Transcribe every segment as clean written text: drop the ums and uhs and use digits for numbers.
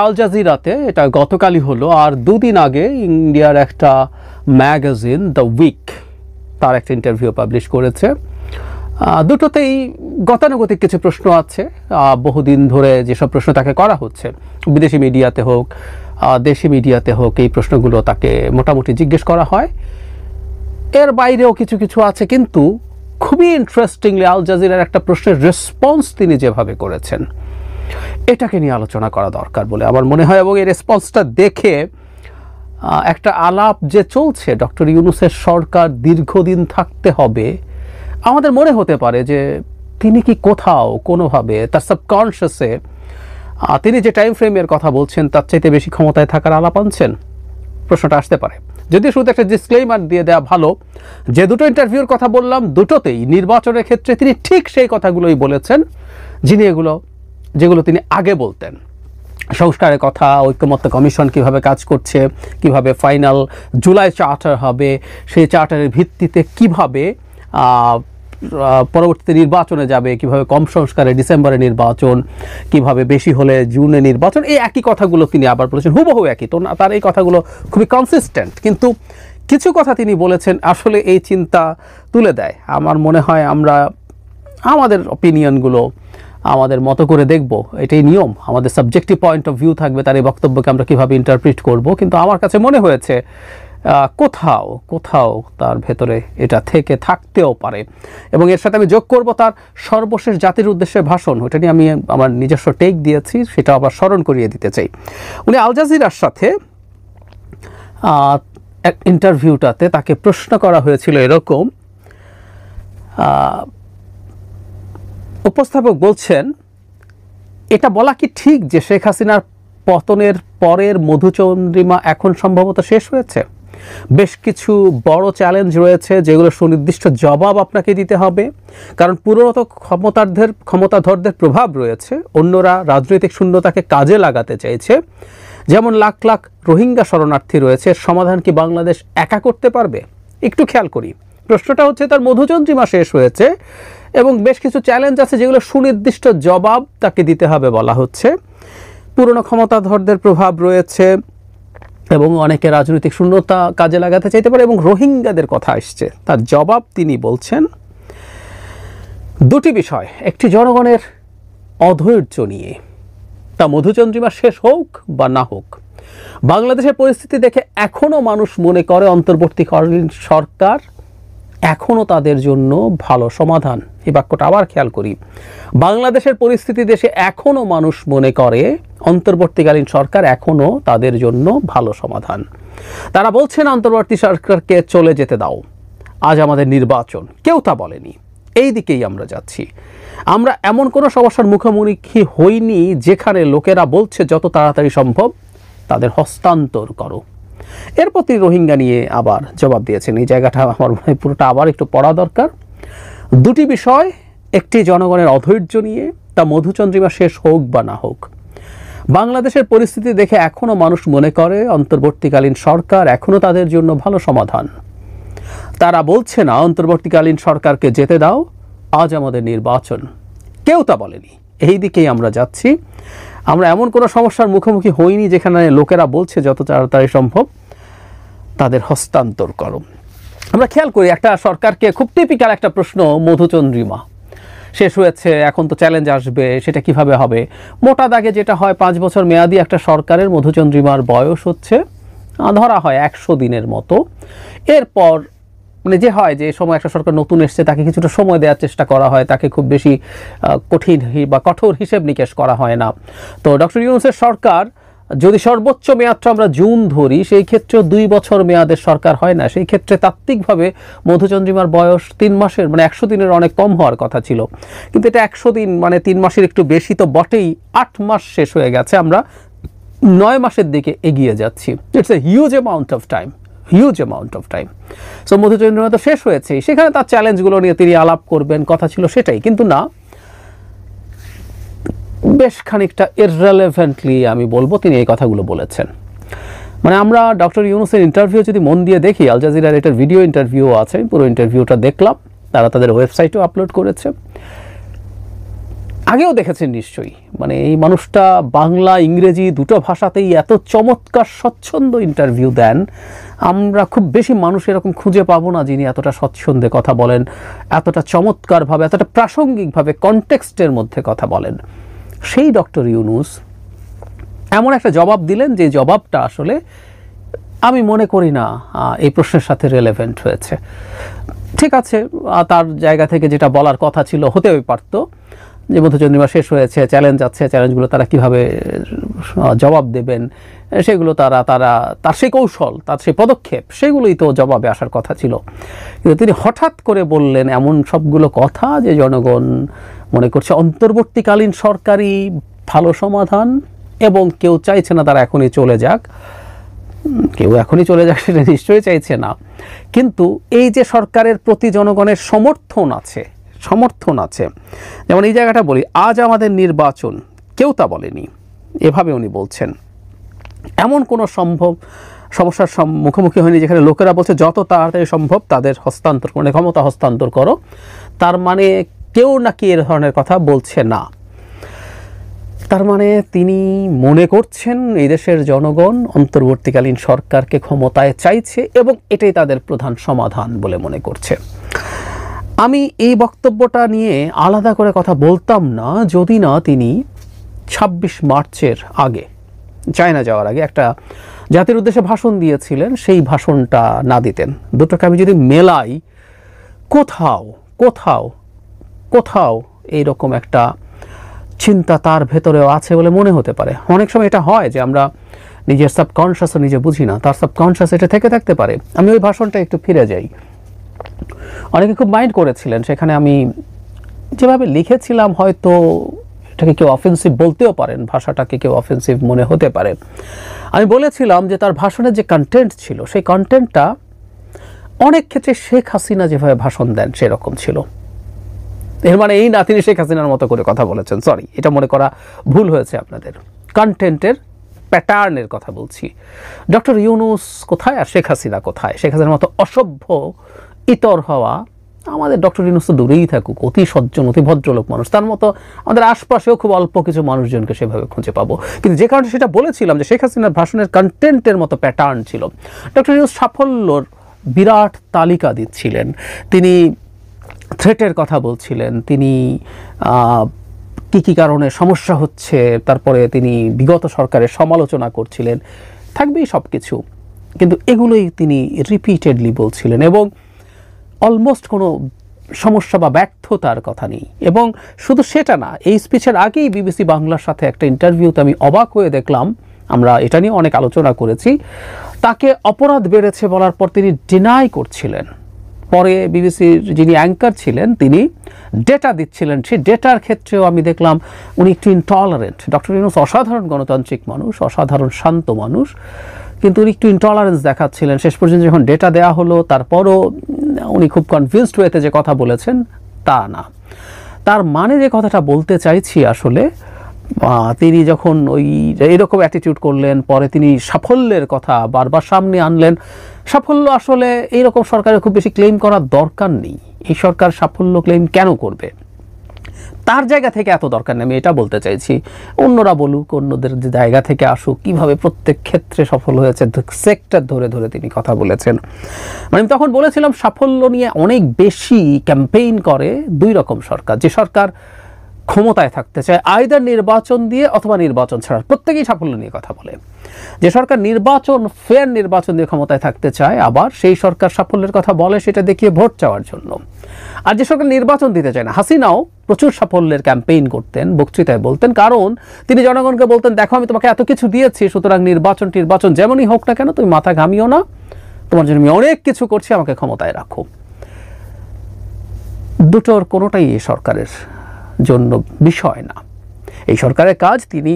আল জাজিরাতে, এটা গতকালই হলো, আর দুদিন আগে ইন্ডিয়ার একটা ম্যাগাজিন দ্য উইক তার একটা ইন্টারভিউ পাবলিশ করেছে। দুটোতেই গতানুগতিক কিছু প্রশ্ন আছে, বহুদিন ধরে যেসব প্রশ্ন তাকে করা হচ্ছে, বিদেশি মিডিয়াতে হোক দেশি মিডিয়াতে হোক, এই প্রশ্নগুলো তাকে মোটামুটি জিজ্ঞেস করা হয়। এর বাইরেও কিছু কিছু আছে, কিন্তু খুবই ইন্টারেস্টিংলি আল জাজিরার একটা প্রশ্নের রেসপন্স তিনি যেভাবে করেছেন, এটাকে নিয়ে আলোচনা করা দরকার বলে আমার মনে হয়। এবং এই রেসপন্সটা দেখে একটা আলাপ যে চলছে, ডক্টর ইউনূসের সরকার দীর্ঘদিন থাকতে হবে, আমাদের মনে হতে পারে যে তিনি কি কোথাও কোনোভাবে তার সাবকনশিয়াসে তিনি যে টাইম ফ্রেমের কথা বলছেন তার চাইতে বেশি ক্ষমতায় থাকার আলাপ আনছেন। প্রশ্নটা আসতে পারে। যদিও শুধু একটা ডিসক্লেইমার দিয়ে দেওয়া ভালো, যে দুটো ইন্টারভিউর কথা বললাম দুটোতেই নির্বাচনের ক্ষেত্রে তিনি ঠিক সেই কথাগুলোই বলেছেন যেগুলো তিনি আগে বলতেন। সংস্কারের কথা, ঐক্যমত্য কমিশন কিভাবে কাজ করছে, কিভাবে ফাইনাল জুলাই চার্টার হবে, সেই চার্টারের ভিত্তিতে কিভাবে পরবর্তীতে নির্বাচনে যাবে, কিভাবে কম সংস্কারে ডিসেম্বরে নির্বাচন, কিভাবে বেশি হলে জুনে নির্বাচন, এই একই কথাগুলো তিনি আবার বলেছেন, হুবহু একই। তো তার এই কথাগুলো খুবই কনসিস্টেন্ট, কিন্তু কিছু কথা তিনি বলেছেন আসলে এই চিন্তা তুলে দেয়। আমার মনে হয় আমরা আমাদের অপিনিয়নগুলো আমাদের মতো করে দেখব, এটাই নিয়ম। আমাদের সাবজেক্টিভ পয়েন্ট অফ ভিউ থাকবে, তার এই বক্তব্যকে আমরা কীভাবে ইন্টারপ্রিট করব। কিন্তু আমার কাছে মনে হয়েছে কোথাও তার ভেতরে এটা থেকে থাকতেও পারে। এবং এর সাথে আমি যোগ করব তার সর্বশেষ জাতির উদ্দেশ্যে ভাষণ, ওটা নিয়ে আমি আমার নিজস্ব টেক দিয়েছি, সেটা আবার স্মরণ করিয়ে দিতে চাই। উনি আল জাজিরার সাথে এক ইন্টারভিউটাতে তাকে প্রশ্ন করা হয়েছিল এরকম, উপস্থাপক বলছেন, এটা বলা কি ঠিক যে শেখ হাসিনার পতনের পরের মধুচন্দ্রিমা এখন সম্ভবত শেষ হয়েছে? বেশ কিছু বড় চ্যালেঞ্জ রয়েছে যেগুলো সুনির্দিষ্ট জবাব আপনাকে দিতে হবে, কারণ পুরোনত ক্ষমতাধরদের প্রভাব রয়েছে। অন্যরা রাজনৈতিক শূন্যতাকে কাজে লাগাতে চাইছে। যেমন লাখ লাখ রোহিঙ্গা শরণার্থী রয়েছে, সমাধান কি বাংলাদেশ একা করতে পারবে? একটু খেয়াল করি, প্রশ্নটা হচ্ছে তার মধুচন্দ্রিমা শেষ হয়েছে এবং বেশ কিছু চ্যালেঞ্জ আছে যেগুলো সুনির্দিষ্ট জবাব তাকে দিতে হবে বলা হচ্ছে। পুরনো ক্ষমতাধরদের প্রভাব রয়েছে এবং অনেকে রাজনৈতিক শূন্যতা কাজে লাগাতে চাইতে পারে, এবং রোহিঙ্গাদের কথা আসছে। তার জবাব তিনি বলছেন দুটি বিষয়, একটি জনগণের অধৈর্য নিয়ে, তা মধুচন্দ্রিমা শেষ হোক বা না হোক, বাংলাদেশের পরিস্থিতি দেখে এখনও মানুষ মনে করে অন্তর্বর্তীকালীন সরকার এখনও তাদের জন্য ভালো সমাধান। এই বাক্যটা আবার খেয়াল করি, বাংলাদেশের পরিস্থিতি দেশে এখনও মানুষ মনে করে অন্তর্বর্তীকালীন সরকার এখনও তাদের জন্য ভালো সমাধান। তারা বলছেন অন্তর্বর্তী সরকারকে চলে যেতে দাও, আজ আমাদের নির্বাচন, কেউ তা বলেনি। এই দিকেই আমরা যাচ্ছি। আমরা এমন কোনো সমস্যার মুখোমুখি হইনি যেখানে লোকেরা বলছে যত তাড়াতাড়ি সম্ভব তাদের হস্তান্তর করো। এরপর তিনি রোহিঙ্গা নিয়ে আবার জবাব দিয়েছেন। এই জায়গাটা আমার মনে হয় পুরোটা আবার একটু পড়া দরকার। দুটি বিষয়, একটি জনগণের অধৈর্য নিয়ে, তা মধুচন্দ্রিমা শেষ হোক বা না হোক, বাংলাদেশের পরিস্থিতি দেখে এখনও মানুষ মনে করে অন্তর্বর্তীকালীন সরকার এখনও তাদের জন্য ভালো সমাধান। তারা বলছে না অন্তর্বর্তীকালীন সরকারকে যেতে দাও, আজ আমাদের নির্বাচন, কেউ তা বলেনি। এই দিকেই আমরা যাচ্ছি। আমরা এমন কোনো সমস্যার মুখোমুখি হইনি যেখানে লোকেরা বলছে যত তাড়াতাড়ি সম্ভব তাদের হস্তান্তর করো। আমরা খেয়াল করি একটা সরকারকে, খুব টিপিক্যাল একটা প্রশ্ন, মধুচন্দ্রিমা শেষ হয়েছে, এখন তো চ্যালেঞ্জ আসবে, সেটা কিভাবে হবে? মোটা দাগে যেটা হয়, 5 বছর মেয়াদি একটা সরকারের মধুচন্দ্রিমার বয়স হচ্ছে ধরা হয় 100 দিনের মতো। এরপর মানে যে হয় যে সময় একটা সরকার নতুন এসছে তাকে কিছুটা সময় দেওয়ার চেষ্টা করা হয়, তাকে খুব বেশি কঠিন বা কঠোর হিসেব নিকেশ করা হয় না। তো ডক্টর ইউনূসের সরকার যদি সর্বোচ্চ মেয়াদটা আমরা জুন ধরি, সেই ক্ষেত্রে 2 বছর মেয়াদের সরকার হয় না। সেই ক্ষেত্রে তাত্ত্বিকভাবে মধুচন্দ্রিমার বয়স 3 মাসের মানে 100 দিনের অনেক কম হওয়ার কথা ছিল, কিন্তু এটা 100 দিন মানে 3 মাসের একটু বেশি তো বটেই। 8 মাস শেষ হয়ে গেছে, আমরা 9 মাসের দিকে এগিয়ে যাচ্ছি। It's a huge amount of time. So মধুচন্দ্রিমা তো শেষ হয়েছে, সেখানে তার চ্যালেঞ্জগুলো নিয়ে তিনি আলাপ করবেন, কথা ছিল সেটাই, কিন্তু না, বেশ খানিকটা ইররেলেভেন্টলি আমি বলবো তিনি এই কথাগুলো বলেছেন। মানে আমরা ডক্টর ইউনূসের ইন্টারভিউ যদি মন দিয়ে দেখি, আল জাজিরার এটার ভিডিও ইন্টারভিউ আছে, পুরো ইন্টারভিউটা দেখলাম, তারা তাদের ওয়েবসাইটেও আপলোড করেছে। আগেও দেখেছেন নিশ্চয়ই, মানে এই মানুষটা বাংলা ইংরেজি দুটো ভাষাতেই এত চমৎকার স্বচ্ছন্দ ইন্টারভিউ দেন, আমরা খুব বেশি মানুষ এরকম খুঁজে পাবো না যিনি এতটা স্বচ্ছন্দে কথা বলেন, এতটা চমৎকারভাবে, এতটা প্রাসঙ্গিকভাবে কনটেক্সটের মধ্যে কথা বলেন। সেই ডক্টর ইউনূস এমন একটা জবাব দিলেন যে জবাবটা আসলে আমি মনে করি না এই প্রশ্নের সাথে রেলেভেন্ট হয়েছে। ঠিক আছে, তার জায়গা থেকে যেটা বলার কথা ছিল হতেও পারতো, যে মধুচন্দ্রিমা শেষ হয়েছে, চ্যালেঞ্জ আছে, চ্যালেঞ্জগুলো তারা কিভাবে জবাব দেবেন সেগুলো তার সেই কৌশল, তার সেই পদক্ষেপ, সেগুলোই তো জবাবে আসার কথা ছিল। কিন্তু তিনি হঠাৎ করে বললেন এমন সবগুলো কথা যে জনগণ মনে করছে অন্তর্বর্তীকালীন সরকারই ভালো সমাধান, এবং কেউ চাইছে না তারা এখনই চলে যাক। কেউ এখনই চলে যাক সেটা নিশ্চয়ই চাইছে না, কিন্তু এই যে সরকারের প্রতি জনগণের সমর্থন আছে, যেমন এই জায়গাটা বলি, আজ আমাদের নির্বাচন, কেউ তা বলেনি, এভাবে উনি বলছেন। এমন কোনো সমস্যার মুখোমুখি হয়নি যেখানে লোকেরা বলছে যত তাড়াতাড়ি সম্ভব তাদের হস্তান্তর, মানে ক্ষমতা হস্তান্তর করো, তার মানে কেউ নাকি এ ধরনের কথা বলছে না। তার মানে তিনি মনে করছেন এই দেশের জনগণ অন্তর্বর্তীকালীন সরকারকে ক্ষমতায় চাইছে এবং এটাই তাদের প্রধান সমাধান বলে মনে করছে। আমি এই বক্তব্যটা নিয়ে আলাদা করে কথা বলতাম না যদি না তিনি 26 মার্চের আগে, চায়না যাওয়ার আগে একটা জাতির উদ্দেশ্যে ভাষণ দিয়েছিলেন, সেই ভাষণটা না দিতেন। দুটোকে আমি যদি মেলাই, কোথাও এইরকম একটা চিন্তা তার ভেতরেও আছে বলে মনে হতে পারে। অনেক সময় এটা হয় যে আমরা নিজের সাবকনশাসও নিজে বুঝি না, তার সাবকনশাস এটা থেকে থাকতে পারে। আমি ওই ভাষণটা একটু ফিরে যাই। অনেকে খুব মাইন্ড করেছিলেন, সেখানে আমি যেভাবে লিখেছিলাম হয়তো এটাকে কেউ অফেন্সিভ বলতেও পারেন, ভাষাটাকে কেউ অফেন্সিভ মনে হতে পারে। আমি বলেছিলাম যে তার ভাষণের যে কন্টেন্ট ছিল, সেই কন্টেন্টটা অনেক ক্ষেত্রে শেখ হাসিনা যেভাবে ভাষণ দেন সেরকম ছিল। এর মানে এই না তিনি শেখ হাসিনার মতো করে কথা বলেছেন, সরি, এটা মনে করা ভুল হয়েছে আপনাদের। কন্টেন্টের প্যাটার্নের কথা বলছি। ডক্টর ইউনূস কোথায় আর শেখ হাসিনা কোথায়? শেখ হাসিনার মতো অসভ্য ইতর হওয়া, আমাদের ডক্টর ইউনূস তো দূরেই থাকুক, অতি সজ্জন, অতি ভদ্রলোক মানুষ, তার মতো আমাদের আশপাশেও খুব অল্প কিছু মানুষজনকে সেভাবে খুঁজে পাবো। কিন্তু যে কারণে সেটা বলেছিলাম যে শেখ হাসিনার ভাষণের কন্টেন্টের মতো প্যাটার্ন ছিল। ডক্টর ইউনূস সাফল্যর বিরাট তালিকা দিচ্ছিলেন, তিনি থ্রেটের কথা বলছিলেন, তিনি কী কারণে সমস্যা হচ্ছে, তারপরে তিনি বিগত সরকারের সমালোচনা করছিলেন, থাকবেই সব কিছু, কিন্তু এগুলোই তিনি রিপিটেডলি বলছিলেন এবং অলমোস্ট কোনো সমস্যা বা ব্যর্থতার কথা নেই। এবং শুধু সেটা না, এই স্পিচের আগেই বিবিসি বাংলার সাথে একটা ইন্টারভিউতে আমি অবাক হয়ে দেখলাম, আমরা এটা নিয়ে অনেক আলোচনা করেছি, তাকে অপরাধ বেড়েছে বলার পর তিনি ডিনাই করছিলেন। পরে বিবিসির যিনি অ্যাঙ্কার ছিলেন তিনি ডেটা দিচ্ছিলেন, সেই ডেটার ক্ষেত্রেও আমি দেখলাম উনি একটু ইনটলারেন্ট। ডক্টর ইউনূস অসাধারণ গণতান্ত্রিক মানুষ, অসাধারণ শান্ত মানুষ, কিন্তু উনি একটু ইনটলারেন্স দেখাচ্ছিলেন। শেষ পর্যন্ত যখন ডেটা দেওয়া হলো তারপরও উনি খুব কনভিন্সড ওয়েতে যে কথা বলেছেন তা না। তার মানে যে কথাটা বলতে চাইছি আসলে, তিনি যখন এরকম অ্যাটিটিউড করলেন, পরে তিনি সাফল্যের কথা বারবার সামনে আনলেন। সাফল্য আসলে এইরকম সরকারের খুব বেশি ক্লেম করার দরকার নেই। এই সরকার সাফল্য ক্লেম কেন করবে? তার জায়গা থেকে এত দরকার নেই, আমি এটা বলতে চাইছি। অন্যরা বলুক, অন্যদের যে জায়গা থেকে আসুক, কিভাবে প্রত্যেক ক্ষেত্রে সফল হয়েছে, সেক্টর ধরে ধরে তিনি কথা বলেছেন। মানে আমি তখন বলেছিলাম সাফল্য নিয়ে অনেক বেশি ক্যাম্পেইন করে দুই রকম সরকার। যে সরকার ক্ষমতায় থাকতে চায় আইদার নির্বাচন দিয়ে অথবা নির্বাচন ছাড়া, প্রত্যেকেই সাফল্য নিয়ে কথা বলে। যে সরকার ফেয়ার নির্বাচন দিয়ে ক্ষমতায় থাকতে চায়, আবার সেই সরকার সাফল্যের কথা বলে সেটা দেখিয়ে ভোট চাওয়ার জন্য। আর যে সরকার নির্বাচন দিতে চায় না, হাসিনাও প্রচুর সাফল্যের ক্যাম্পেইন করতেন, বক্তৃতায় বলতেন, কারণ তিনি জনগণকে বলতেন দেখো আমি তোমাকে এত কিছু দিয়েছি, সুতরাং নির্বাচন যেমনই হোক না কেন তুমি মাথা ঘামিও না, তোমার জন্য আমি অনেক কিছু করছি, আমাকে ক্ষমতায় রাখো। দুটোর কোনোটাই এই সরকারের জন্য বিষয় না। এই সরকারের কাজ, তিনি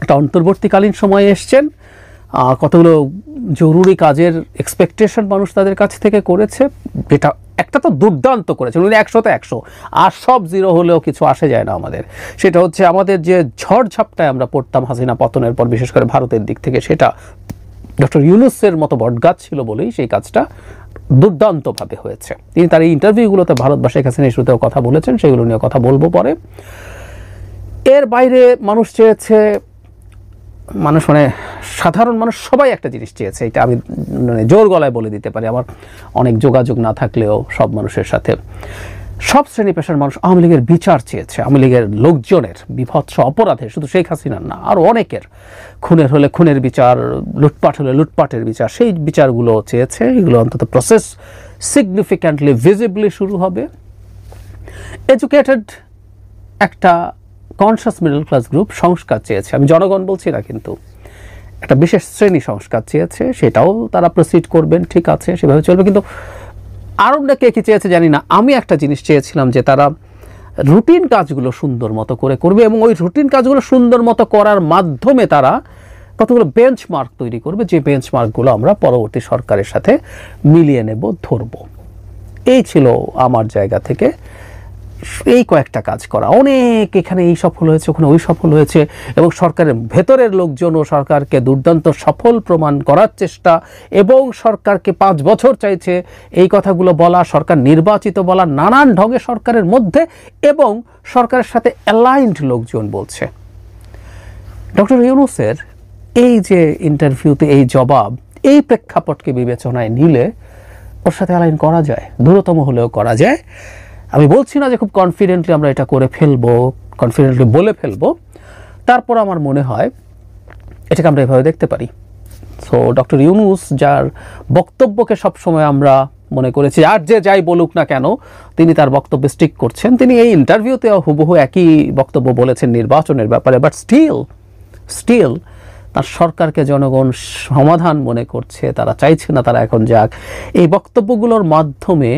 একটা অন্তর্বর্তীকালীন সময়ে এসছেন, কতগুলো জরুরি কাজের এক্সপেকটেশন মানুষ তাদের কাছ থেকে করেছে, এটা একটা তো দুর্দান্ত করেছেন উনি, 100তে 100, আর সব জিরো হলেও কিছু আসে যায় না আমাদের। সেটা হচ্ছে আমাদের যে ঝড়ঝাপটায় আমরা পড়তাম হাসিনা পতনের পর, বিশেষ করে ভারতের দিক থেকে, সেটা ডক্টর ইউনূসের মতো বটগাছ ছিল বলেই সেই কাজটা দুর্দান্তভাবে হয়েছে। তিনি তার এই ইন্টারভিউগুলোতে ভারত বা শেখ হাসিনা ইস্যুতেও কথা বলেছেন, সেগুলো নিয়ে কথা বলবো পরে। এর বাইরে মানুষ চেয়েছে, মানুষ মানে সাধারণ মানুষ সবাই একটা জিনিস চেয়েছে, এটা আমি মানে জোর গলায় বলে দিতে পারি, আমার অনেক যোগাযোগ না থাকলেও সব মানুষের সাথে, সব শ্রেণী পেশার মানুষ আওয়ামী লীগের বিচার চেয়েছে। আওয়ামী লীগের লোকজনের বিভৎস অপরাধে, শুধু শেখ হাসিনার না, আরও অনেকের, খুনের হলে খুনের বিচার, লুটপাট হলে লুটপাটের বিচার, সেই বিচারগুলো চেয়েছে। এগুলো অন্তত প্রসেস সিগনিফিক্যান্টলি ভিজিবলি শুরু হবে। এডুকেটেড একটা কনসাস মিডল ক্লাস গ্রুপ সংস্কার চেয়েছে, আমি জনগণ বলছি না, কিন্তু একটা বিশেষ শ্রেণী সংস্কার চেয়েছে, সেটাও তারা প্রসিড করবেন, ঠিক আছে, সেভাবে চলবে। কিন্তু আরও কে কী চেয়েছে জানি না, আমি একটা জিনিস চেয়েছিলাম যে তারা রুটিন কাজগুলো সুন্দর মতো করে করবে, এবং ওই রুটিন কাজগুলো সুন্দর মতো করার মাধ্যমে তারা কতগুলো বেঞ্চমার্ক তৈরি করবে, যে বেঞ্চমার্কগুলো আমরা পরবর্তী সরকারের সাথে মিলিয়ে নেব, ধরব। এই ছিল আমার জায়গা থেকে এই কয়েকটা কাজ করা। অনেক এখানে এই সফল হয়েছে, ওখানে ওই সফল হয়েছে, এবং সরকারের ভেতরের লোকজনও সরকারকে দুর্দান্ত সফল প্রমাণ করার চেষ্টা, এবং সরকারকে 5 বছর চাইছে এই কথাগুলো বলা, সরকার নির্বাচিত বলা, নানান ঢঙে সরকারের মধ্যে এবং সরকারের সাথে অ্যালাইন্ড লোকজন বলছে। ডক্টর ইউনূসের এই যে ইন্টারভিউতে এই জবাব, এই প্রেক্ষাপটকে বিবেচনায় নিলে ওর সাথে অ্যালাইন করা যায়, দূরতম হলেও করা যায়। আমি বলছি না যে খুব কনফিডেন্টলি আমরা এটা করে ফেলবো, কনফিডেন্টলি বলে ফেলবো, তারপর আমার মনে হয় এটাকে আমরা এভাবে দেখতে পারি। সো ডক্টর ইউনূস, যার বক্তব্যকে সবসময় আমরা মনে করেছি, আর যে যাই বলুক না কেন তিনি তার বক্তব্যে স্টিক করছেন, তিনি এই ইন্টারভিউতেও হুবহু একই বক্তব্য বলেছেন নির্বাচনের ব্যাপারে, বাট স্টিল তার সরকারকে জনগণ সমাধান মনে করছে, তারা চাইছে না তারা এখন যাক। এই বক্তব্যগুলোর মাধ্যমে